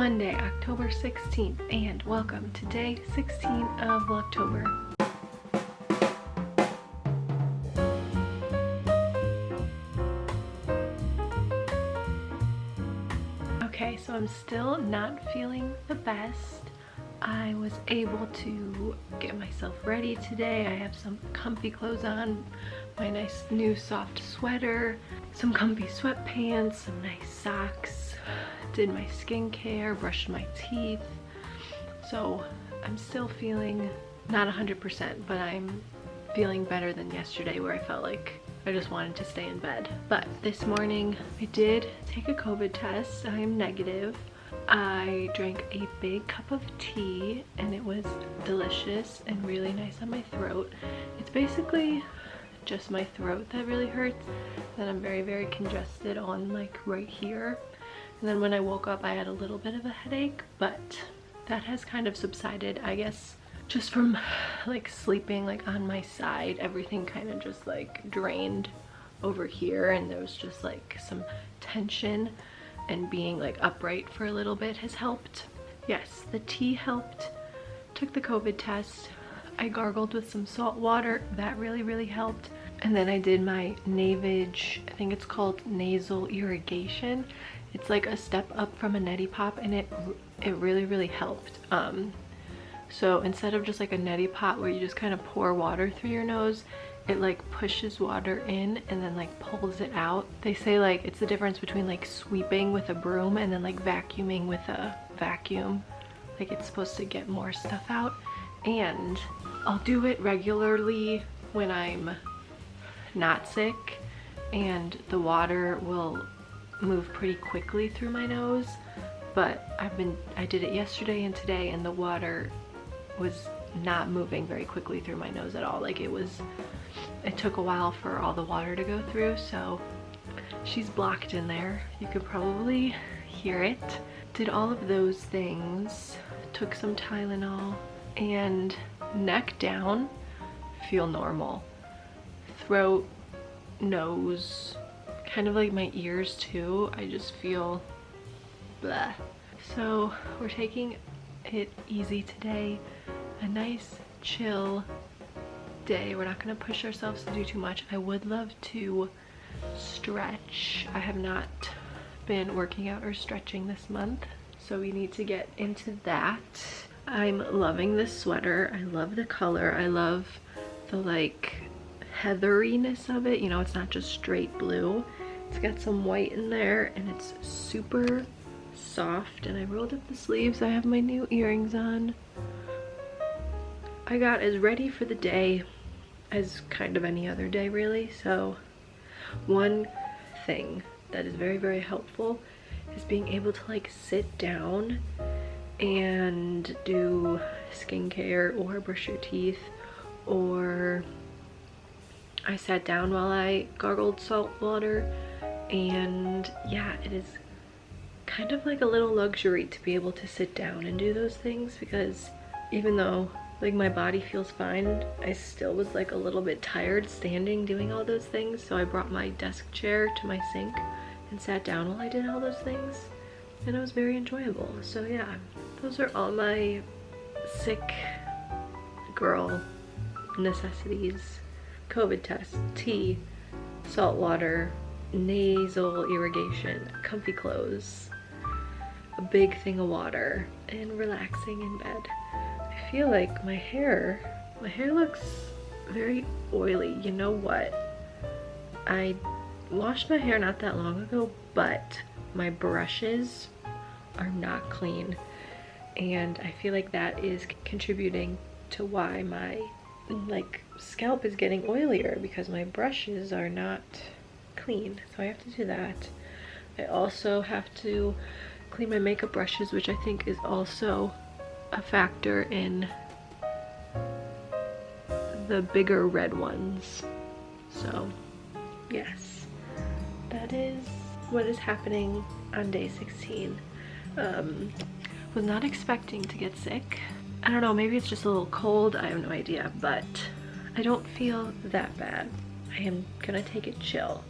Monday, October 16th, and welcome to day 16 of Vlogtober. Okay, so I'm still not feeling the best. I was able to get myself ready today. I have some comfy clothes on, my nice new soft sweater, some comfy sweatpants, some nice socks, did my skincare, brushed my teeth. So I'm still feeling not 100%, but I'm feeling better than yesterday where I felt like I just wanted to stay in bed. But this morning I did take a COVID test. I am negative. I drank a big cup of tea and it was delicious and really nice on my throat. It's basically just my throat that really hurts. Then I'm very congested on like right here. And then when I woke up I had a little bit of a headache, but that has kind of subsided, I guess, just from like sleeping like on my side. Everything kind of just like drained over here and there was just like some tension, and being like upright for a little bit has helped. Yes, the tea helped. Took the COVID test. I gargled with some salt water. That really helped. And then I did my Navage, I think it's called nasal irrigation. It's like a step up from a neti pop, and it really helped. So instead of just like a neti pot where you just kind of pour water through your nose, it like pushes water in and then like pulls it out. They say like it's the difference between like sweeping with a broom and then like vacuuming with a vacuum. Like it's supposed to get more stuff out. And I'll do it regularly when I'm not sick, and the water will move pretty quickly through my nose. But I did it yesterday and today, and the water was not moving very quickly through my nose at all. Like it took a while for all the water to go through, so she's blocked in there. You could probably hear it. Did all of those things, took some Tylenol, and neck down, feel normal. Throat, nose, kind of like my ears too, I just feel blah. So we're taking it easy today, a nice chill day. We're not going to push ourselves to do too much. I would love to stretch. I have not been working out or stretching this month, so we need to get into that. I'm loving this sweater. I love the color. I love the like heatheriness of it. You know, it's not just straight blue. It's got some white in there and it's super soft, and I rolled up the sleeves. I have my new earrings on. I got as ready for the day as kind of any other day really. So one thing that is very helpful is being able to like sit down and do skincare or brush your teeth. Or I sat down while I gargled salt water, and yeah, it is kind of like a little luxury to be able to sit down and do those things, because even though like my body feels fine, I still was like a little bit tired standing doing all those things. So I brought my desk chair to my sink and sat down while I did all those things, and it was very enjoyable. So yeah, those are all my sick girl necessities: COVID test, tea, salt water, nasal irrigation, comfy clothes, a big thing of water, and relaxing in bed. I feel like my hair looks very oily. You know what? I washed my hair not that long ago, but my brushes are not clean, and I feel like that is contributing to why my like scalp is getting oilier, because my brushes are not clean. So I have to do that. I also have to clean my makeup brushes, which I think is also a factor in the bigger red ones. So yes, that is what is happening on day 16. Was not expecting to get sick. I don't know, maybe it's just a little cold, I have no idea, but I don't feel that bad. I am gonna take it chill.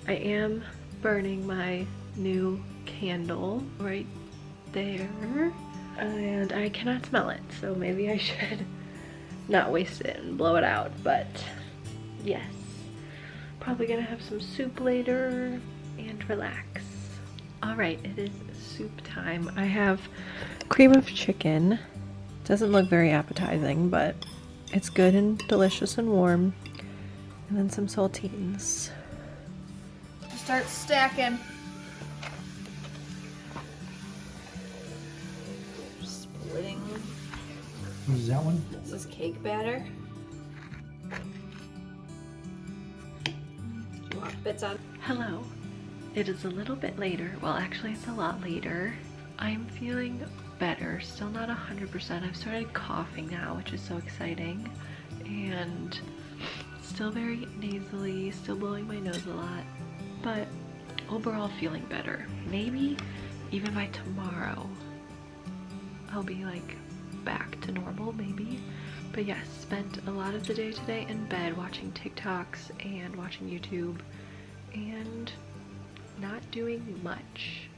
I am burning my new candle right there, and I cannot smell it, so maybe I should not waste it and blow it out. But yes, probably gonna have some soup later and relax. All right, it is soup time. I have cream of chicken. Doesn't look very appetizing, but it's good and delicious and warm. And then some saltines. Start stacking. Splitting. What is that one? This is cake batter. Do you want bits on? Hello. It is a little bit later. Well, actually it's a lot later. I'm feeling better. Still not 100%. I've started coughing now, which is so exciting. And still very nasally, still blowing my nose a lot. But overall feeling better. Maybe even by tomorrow I'll be like back to normal, maybe. But yes, spent a lot of the day today in bed watching TikToks and watching YouTube and not doing much.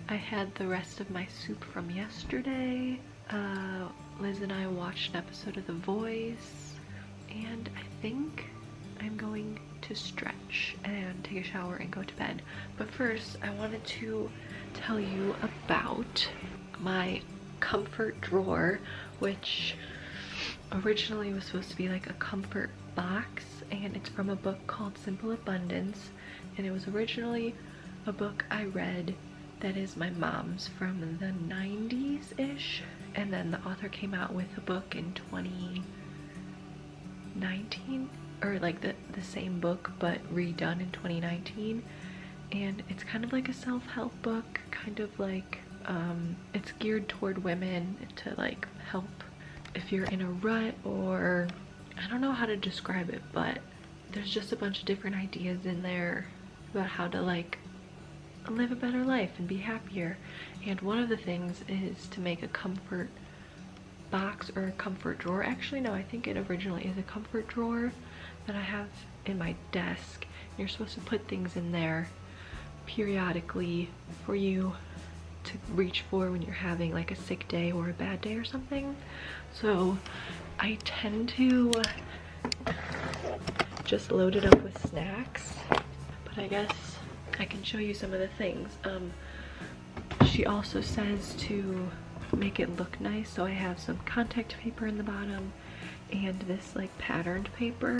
I had the rest of my soup from yesterday. Liz and I watched an episode of The Voice, and I think I'm going to stretch and take a shower and go to bed. But first, I wanted to tell you about my comfort drawer, which originally was supposed to be like a comfort box, and it's from a book called Simple Abundance, and it was originally a book I read that is my mom's from the 90s-ish, and then the author came out with a book in 2019, or like the same book but redone in 2019, and it's kind of like a self-help book, kind of like it's geared toward women to like help if you're in a rut, or I don't know how to describe it, but there's just a bunch of different ideas in there about how to like live a better life and be happier. And one of the things is to make a comfort box or a comfort drawer. Actually no, I think it originally is a comfort drawer that I have in my desk. You're supposed to put things in there periodically for you to reach for when you're having like a sick day or a bad day or something. So I tend to just load it up with snacks, but I guess I can show you some of the things. She also says to make it look nice, so I have some contact paper in the bottom and this like patterned paper.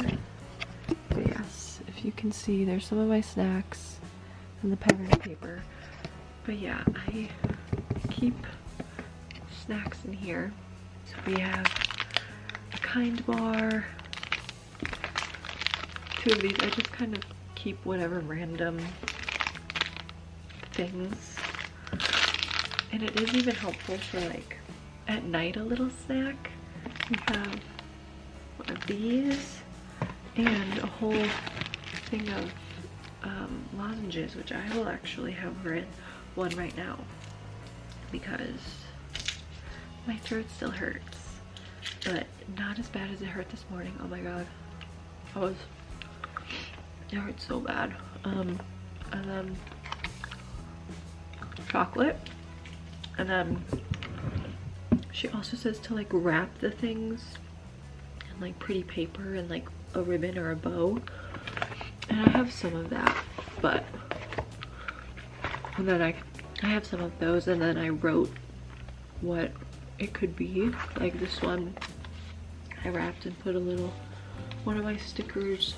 But yes, if you can see, there's some of my snacks and the patterned paper. But yeah, I keep snacks in here. So we have a Kind bar, 2 of these. I just kind of keep whatever random things, and it is even helpful for like at night a little snack. We have one of these and a whole thing of lozenges, which I will actually have one right now because my throat still hurts, but not as bad as it hurt this morning. Oh my god, it hurt so bad. And then chocolate, and then she also says to like wrap the things in like pretty paper and like a ribbon or a bow, and I have some of that, but and then I have some of those, and then I wrote what it could be. Like this one I wrapped and put one of my stickers.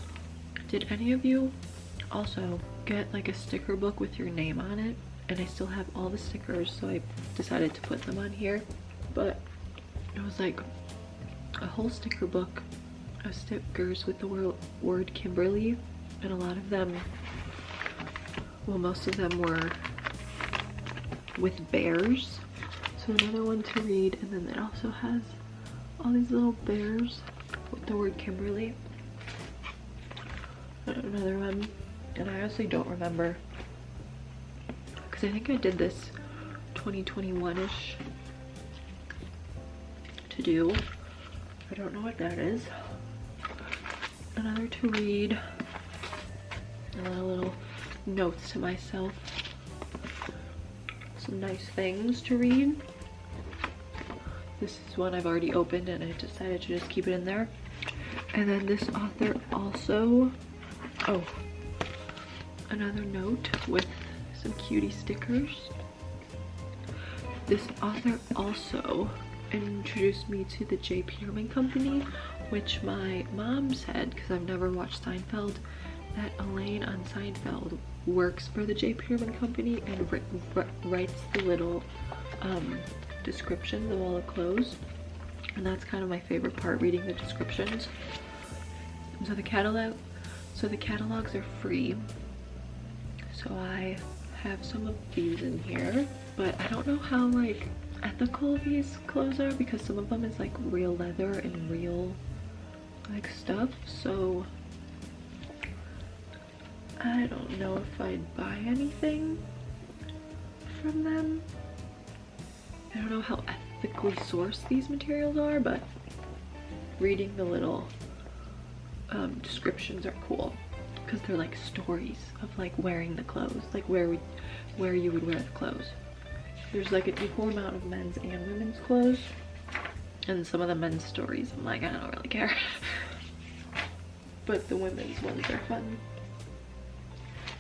Did any of you also get like a sticker book with your name on it? And I still have all the stickers, so I decided to put them on here. But it was like a whole sticker book of stickers with the word Kimberly, and a lot of them, well, most of them were with bears. So another one to read, and then it also has all these little bears with the word Kimberly. And another one, and I honestly don't remember, because I think I did this 2021-ish to do. I don't know what that is. Another to read, and then a little notes to myself. some nice things to read. This is one I've already opened and I decided to just keep it in there. And then this author also, oh, another note with some cutie stickers. This author also introduced me to the J. Peterman Company, which my mom said, because I've never watched Seinfeld, that Elaine on Seinfeld works for the J. Peterman Company and writes the little descriptions of all the clothes. And that's kind of my favorite part, reading the descriptions. So the catalogs are free. So I have some of these in here, but I don't know how like ethical these clothes are because some of them is like real leather and real like stuff. So I don't know if I'd buy anything from them. I don't know how ethically sourced these materials are, but reading the little descriptions are cool because they're like stories of like wearing the clothes, like where you would wear the clothes. There's like an equal amount of men's and women's clothes, and some of the men's stories I'm like, I don't really care. But the women's ones are fun.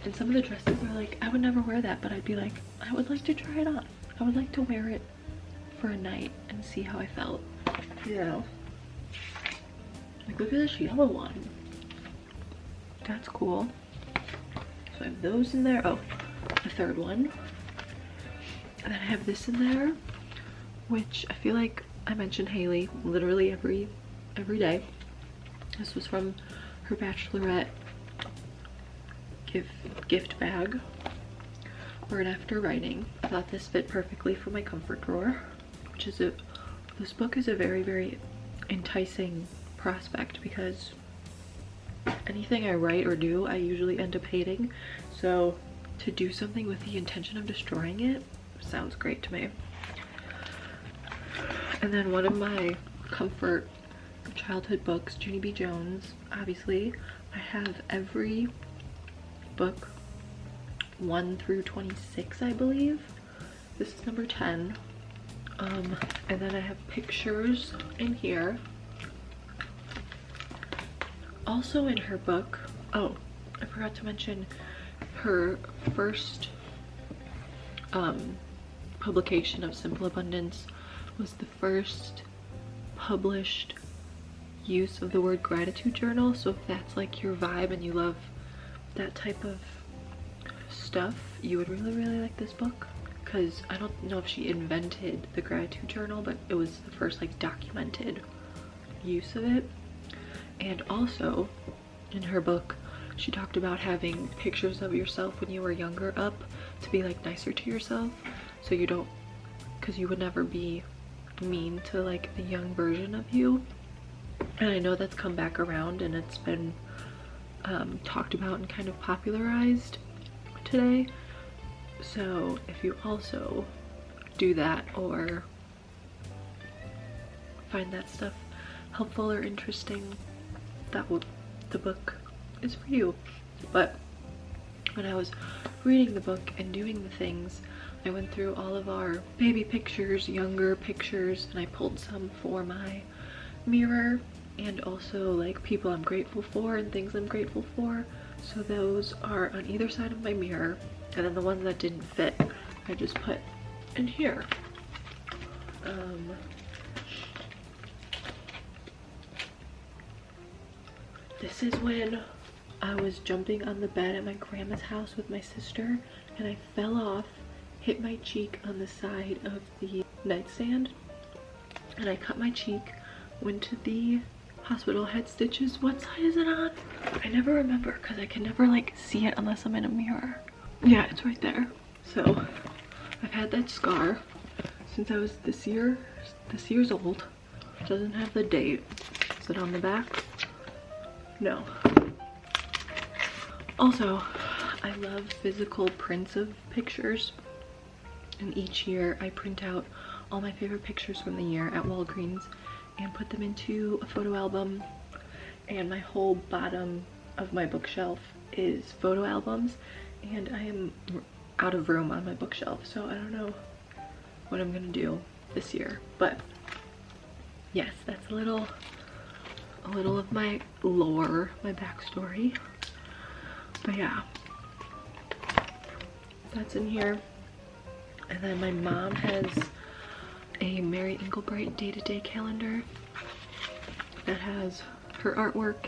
And some of the dresses are like, I would never wear that, but I'd be like, I would like to try it on. I would like to wear it for a night and see how I felt, you know? Like, look at this yellow one. That's cool. So I have those in there. Oh, the third one. And then I have this in there, which I feel like I mention Haley literally every day. This was from her bachelorette gift bag. Right after writing, I thought this fit perfectly for my comfort drawer, which is this book is a very, very enticing prospect because anything I write or do, I usually end up hating. So to do something with the intention of destroying it sounds great to me. And then one of my comfort childhood books, Junie B. Jones, obviously. I have every book 1 through 26, I believe. This is number 10. And then I have pictures in here. Also in her book, oh, I forgot to mention her first publication of Simple Abundance was the first published use of the word gratitude journal. So if that's like your vibe and you love that type of stuff, you would really, really like this book. Because I don't know if she invented the gratitude journal, but it was the first like documented use of it. And also in her book, she talked about having pictures of yourself when you were younger up to be like nicer to yourself, so you don't, because you would never be mean to like the young version of you. And I know that's come back around and it's been talked about and kind of popularized today. So if you also do that or find that stuff helpful or interesting, the book is for you. But when I was reading the book and doing the things, I went through all of our baby pictures, younger pictures, and I pulled some for my mirror, and also like people I'm grateful for and things I'm grateful for. So those are on either side of my mirror, and then the ones that didn't fit I just put in here. This is when I was jumping on the bed at my grandma's house with my sister and I fell off, hit my cheek on the side of the nightstand, and I cut my cheek, went to the hospital, had stitches. What side is it on? I never remember because I can never like see it unless I'm in a mirror. Yeah, it's right there. So I've had that scar since I was this year's old. It doesn't have the date. Is it on the back? No. Also, I love physical prints of pictures, and each year I print out all my favorite pictures from the year at Walgreens and put them into a photo album, and my whole bottom of my bookshelf is photo albums, and I am out of room on my bookshelf, so I don't know what I'm gonna do this year. But yes, that's a little of my lore, my backstory. But yeah, that's in here. And then my mom has a Mary Engelbright day-to-day calendar that has her artwork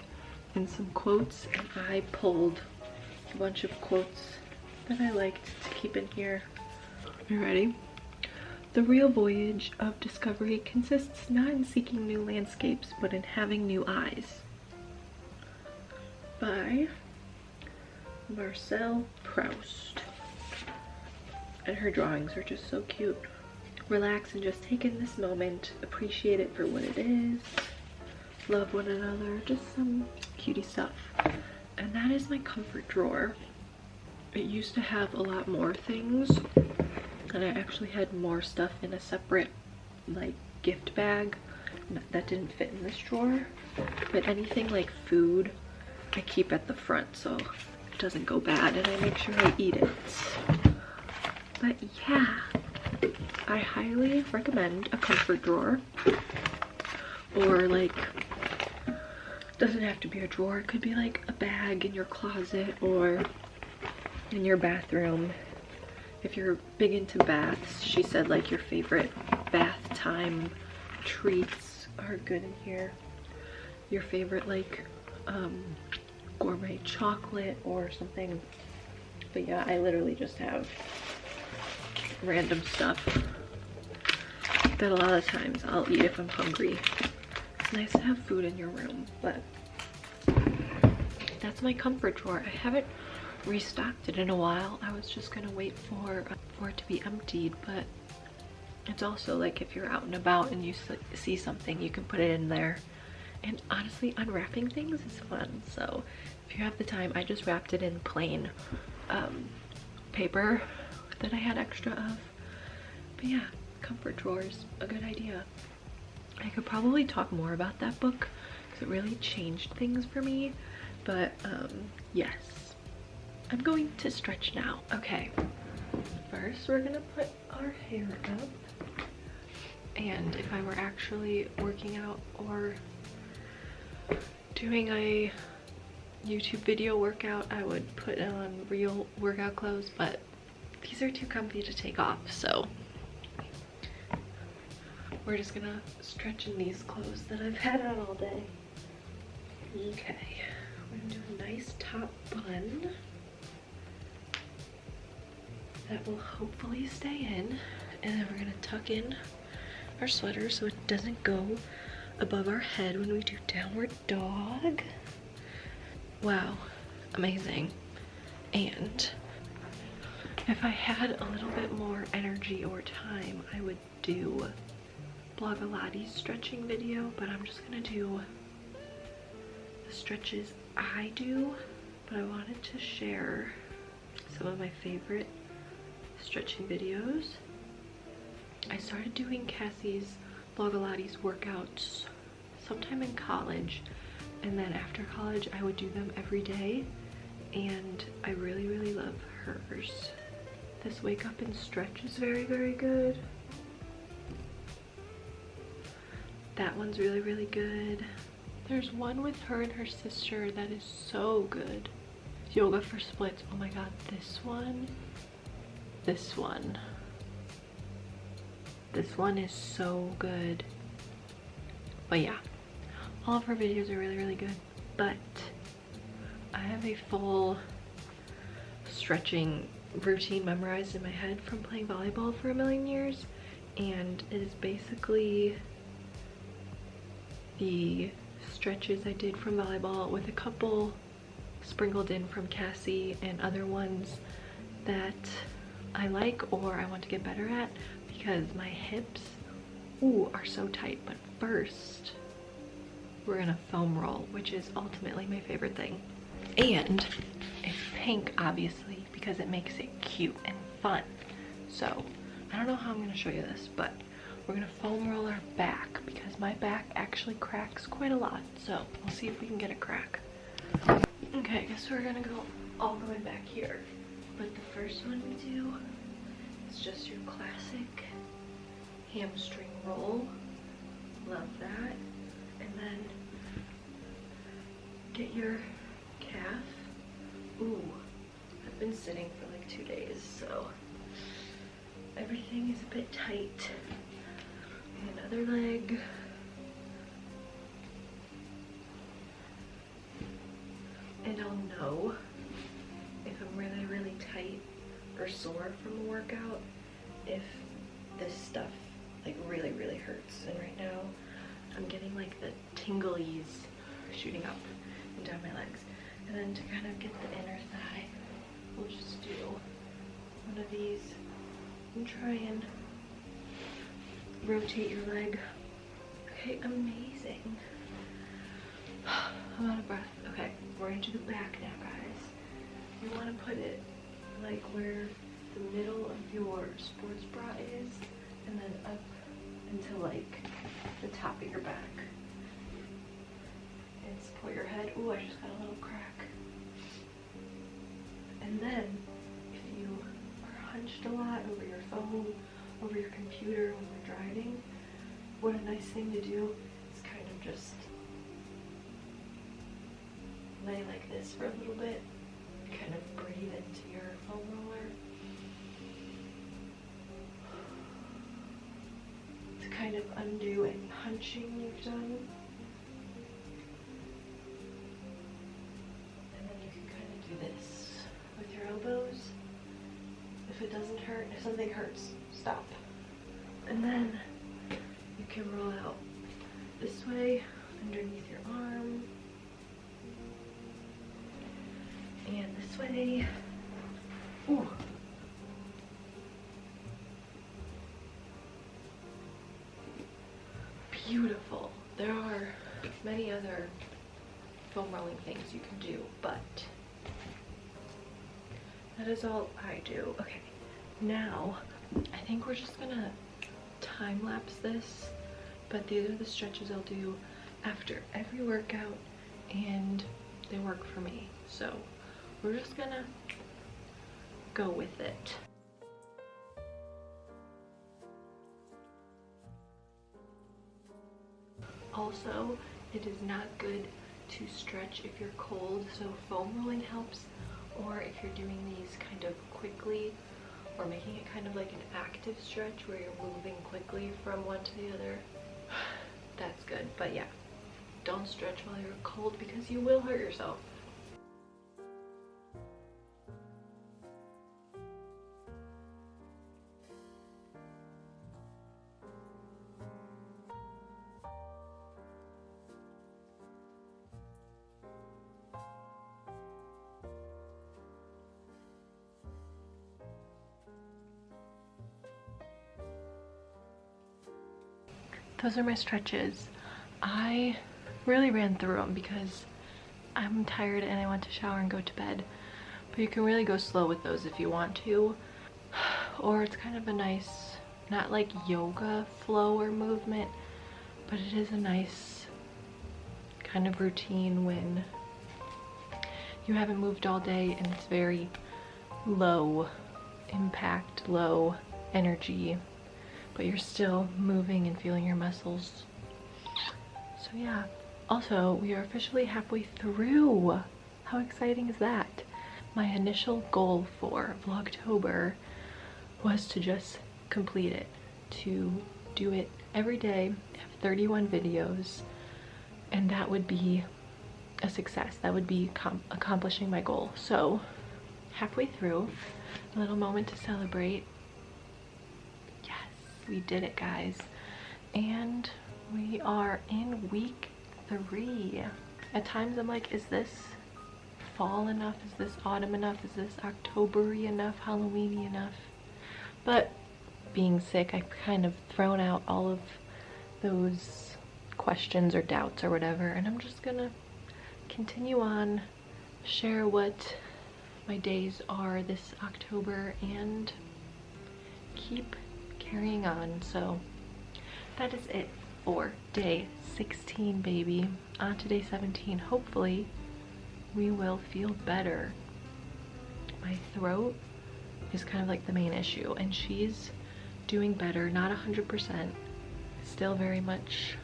and some quotes, and I pulled a bunch of quotes that I liked to keep in here. You ready? The real voyage of discovery consists not in seeking new landscapes, but in having new eyes. By Marcel Proust. And her drawings are just so cute. Relax and just take in this moment. Appreciate it for what it is. Love one another. Just some cutie stuff. And that is my comfort drawer. It used to have a lot more things, and I actually had more stuff in a separate like gift bag that didn't fit in this drawer. But anything like food I keep at the front so it doesn't go bad, and I make sure I eat it. But yeah, I highly recommend a comfort drawer. Or like, doesn't have to be a drawer, it could be like a bag in your closet or in your bathroom. If you're big into baths, she said like your favorite bath time treats are good in here. Your favorite like gourmet chocolate or something. But yeah, I literally just have random stuff that a lot of times I'll eat if I'm hungry. It's nice to have food in your room, but that's my comfort drawer. I haven't restocked it in a while. I was just gonna wait for it to be emptied, but it's also like if you're out and about and you see something, you can put it in there. And honestly, unwrapping things is fun. So if you have the time, I just wrapped it in plain paper that I had extra of. But yeah, comfort drawers, a good idea. I could probably talk more about that book because it really changed things for me. But yes, I'm going to stretch now. Okay, first we're gonna put our hair up. And if I were actually working out or doing a YouTube video workout, I would put on real workout clothes, but these are too comfy to take off, so we're just gonna stretch in these clothes that I've had on all day. Okay, we're gonna do a nice top bun that will hopefully stay in, and then we're gonna tuck in our sweater so it doesn't go above our head when we do downward dog. Wow, amazing. And if I had a little bit more energy or time, I would do Vlogtober's stretching video, but I'm just gonna do the stretches I do. But I wanted to share some of my favorite stretching videos. I started doing Cassie's Vlogtober's workouts sometime in college, and then after college I would do them every day, and I really love hers. This wake up and stretch is very good. That one's really good. There's one with her and her sister that is so good. Yoga for splits. Oh my god, this one is so good. But yeah, all of her videos are really good. But I have a full stretching routine memorized in my head from playing volleyball for a million years, and it is basically the stretches I did from volleyball with a couple sprinkled in from Cassie and other ones that I like or I want to get better at, because my hips are so tight. But first we're gonna foam roll, which is ultimately my favorite thing, and it's pink obviously because it makes it cute and fun. So I don't know how I'm gonna show you this, but we're gonna foam roll our back because my back actually cracks quite a lot, so we'll see if we can get a crack. Okay, I guess we're gonna go all the way back here. But the first one we do is just your classic hamstring roll. Love that. And then get your calf. Ooh, I've been sitting for like 2 days, so everything is a bit tight. And other leg. And I'll know if I'm really, really tight or sore from a workout if this stuff like really, really hurts. And right now I'm getting like the tinglies shooting up and down my legs. And then to kind of get the inner thigh, we'll just do one of these and try and rotate your leg. Okay, amazing. I'm out of breath. Okay, we're gonna do the back now, guys. You want to put it like where the middle of your sports bra is, and then up into like the top of your back. And support your head. Ooh, I just got a little crack. And then, if you are hunched a lot over your phone, over your computer when you're driving, what a nice thing to do is kind of just lay like this for a little bit, kind of breathe into your foam roller to kind of undo any hunching you've done. And then you can kind of do this with your elbows. If it doesn't hurt, if something hurts, stop. And then you can roll out this way underneath your arm. And this way. Ooh. Beautiful. There are many other foam rolling things you can do, but that is all I do. Okay, now I think we're just gonna time lapse this, but these are the stretches I'll do after every workout and they work for me. So we're just gonna go with it. Also, it is not good to stretch if you're cold, so foam rolling helps, or if you're doing these kind of quickly or making it kind of like an active stretch where you're moving quickly from one to the other, that's good. But yeah, don't stretch while you're cold because you will hurt yourself. Those are my stretches. I really ran through them because I'm tired and I want to shower and go to bed. But you can really go slow with those if you want to. Or it's kind of a nice, not like yoga flow or movement, but it is a nice kind of routine when you haven't moved all day and it's very low impact, low energy, but you're still moving and feeling your muscles. So yeah, also we are officially halfway through. How exciting is that? My initial goal for Vlogtober was to just complete it, to do it every day, have 31 videos, and that would be a success. That would be accomplishing my goal. So halfway through, a little moment to celebrate. We did it, guys, and we are in week 3. At times I'm like, is this fall enough? Is this autumn enough? Is this October-y enough? Halloween-y enough? But being sick, I've kind of thrown out all of those questions or doubts or whatever, and I'm just gonna continue on, share what my days are this October, and keep carrying on. So that is it for day 16, baby. On to day 17. Hopefully we will feel better. My throat is kind of like the main issue, and she's doing better, not 100%, still very much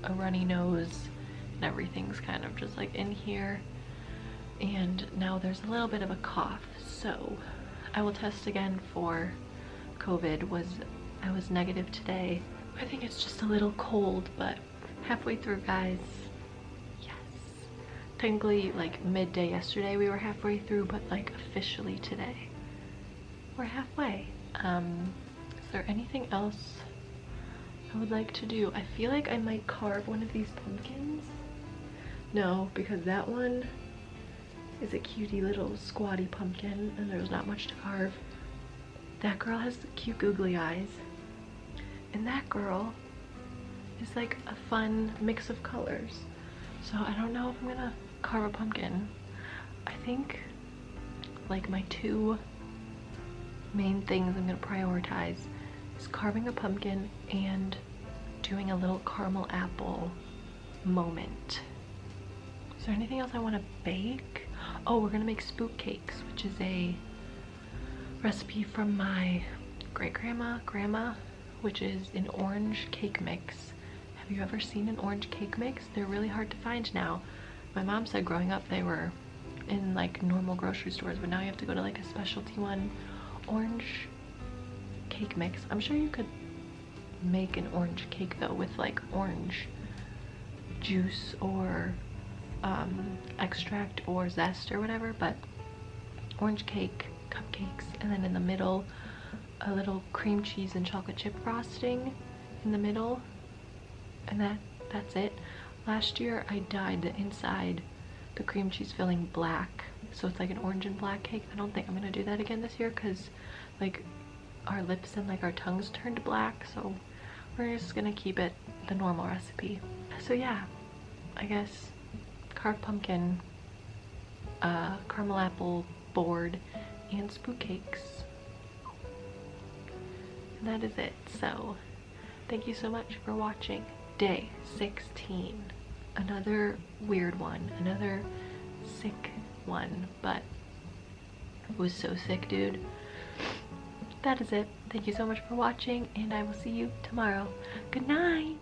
a runny nose, and everything's kind of just like in here, and now there's a little bit of a cough. So I will test again for COVID. I was negative today. I think it's just a little cold, but halfway through, guys. Yes, technically like midday yesterday we were halfway through, but like officially today we're halfway. Is there anything else I would like to do? I feel like I might carve one of these pumpkins. No, because that one is a cutie little squatty pumpkin and there's not much to carve. That girl has the cute googly eyes, and that girl is like a fun mix of colors. So I don't know if I'm gonna carve a pumpkin. I think like my two main things I'm gonna prioritize is carving a pumpkin and doing a little caramel apple moment. Is there anything else I want to bake? Oh, we're gonna make spook cakes, which is a recipe from my grandma, which is an orange cake mix. Have you ever seen an orange cake mix? They're really hard to find now. My mom said growing up they were in like normal grocery stores, but now you have to go to like a specialty one. Orange cake mix. I'm sure you could make an orange cake though with like orange juice or extract or zest or whatever, but orange cake cupcakes, and then in the middle a little cream cheese and chocolate chip frosting in the middle, and that's it. Last year I dyed the inside, the cream cheese filling, black, so it's like an orange and black cake. I don't think I'm gonna do that again this year because like our lips and like our tongues turned black, so we're just gonna keep it the normal recipe. So yeah, I guess carved pumpkin, caramel apple board, and spook cakes. And that is it. So thank you so much for watching day 16. Another weird one, another sick one, but I was so sick, dude. That is it. Thank you so much for watching, and I will see you tomorrow. Good night.